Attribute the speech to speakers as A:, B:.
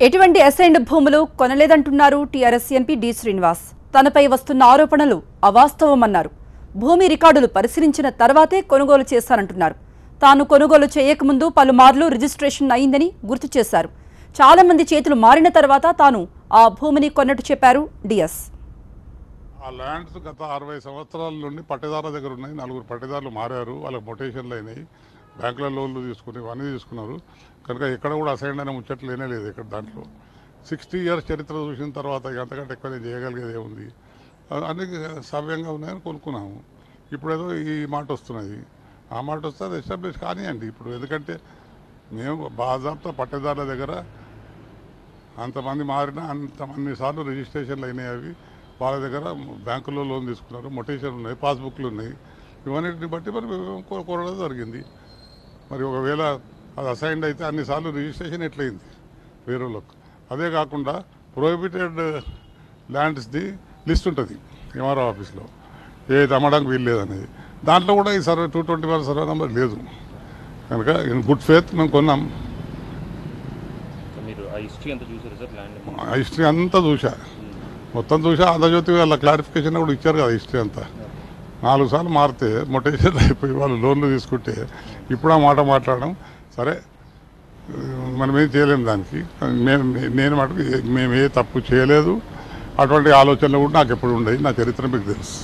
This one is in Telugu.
A: ఎటువంటి అసైన్డ్ భూములు కొనలేదంటున్నారు టీఆర్ఎస్ ఎంపీ డి శ్రీనివాస్. తనపై వస్తున్న ఆరోపణలు అవాస్తవమన్నారు. భూమి రికార్డులు పరిశీలించిన తర్వాతే కొనుగోలు చేశారంటున్నారు. తాను కొనుగోలు చేయకముందు పలుమార్లు రిజిస్ట్రేషన్ అయిందని గుర్తు చేశారు. చాలా మంది చేతులు మారిన తర్వాత తాను ఆ భూమిని కొన్నట్టు చెప్పారు డిఎస్.
B: ఆ ల్యాండ్స్ గత 60 సంవత్సరాల నుండి పట్టేదారుల దగ్గర ఉన్నాయి. 4 పట్టేదారులు మారారు, వాళ్ళకి మొటేషన్లు అయినాయి, బ్యాంకుల లోన్లు తీసుకుని ఇవన్నీ తీసుకున్నారు. కనుక ఎక్కడ కూడా అసైన్ అయిన ముచ్చట్లు లేనే లేదు. ఇక్కడ దాంట్లో 60 ఇయర్స్ చరిత్ర చూసిన తర్వాత అంతకంటే ఎక్కువ నేను చేయగలిగేది ఏముంది. అన్ని సవ్యంగా ఉన్నాయని కొనుక్కున్నాము. ఇప్పుడేదో ఈ మాట వస్తున్నది, ఆ మాట వస్తే అది ఎస్టాబ్లిష్ కానివ్వండి. ఇప్పుడు ఎందుకంటే మేము బాజాబ్తా పట్టేదారుల దగ్గర అంతమంది మారినా అంతమంది సార్లు రిజిస్ట్రేషన్లు అయినాయి. అవి వాళ్ళ దగ్గర బ్యాంకులో లోన్ తీసుకున్నారు, మొటేషన్ ఉన్నాయి, పాస్బుక్లు ఉన్నాయి. ఇవన్నిటిని బట్టి మరి కోరడం జరిగింది. మరి ఒకవేళ అది అసైన్డ్ అయితే అన్నిసార్లు రిజిస్ట్రేషన్ ఎట్లయింది వేరేలోకి. అదే కాకుండా ప్రొహిబిటెడ్ ల్యాండ్స్ది లిస్ట్ ఉంటుంది ఎంఆర్ఓ ఆఫీస్లో, ఏది అమ్మడానికి వీలు లేదనేది. దాంట్లో కూడా ఈ సర్వే 221 సర్వే నెంబర్ లేదు. కనుక ఇన్ గుడ్ ఫేత్ మేము కొన్నాం. ఆ హిస్టరీ అంతా చూసా, మొత్తం చూసా. ఆంధ్రజ్యోతి వాళ్ళ క్లారిఫికేషన్ కూడా ఇచ్చారు కదా. హిస్టరీ అంతా 4 సార్లు మారితే మొటేషన్ అయిపోయి వాళ్ళు లోన్లు తీసుకుంటే ఇప్పుడు ఆ మాట మాట్లాడడం సరే, మనం ఏం చేయలేము దానికి. నేను మటుకు మేము ఏ తప్పు చేయలేదు. అటువంటి ఆలోచనలు కూడా నాకు ఎప్పుడు ఉండేవి. నా చరిత్ర మీకు తెలుసు.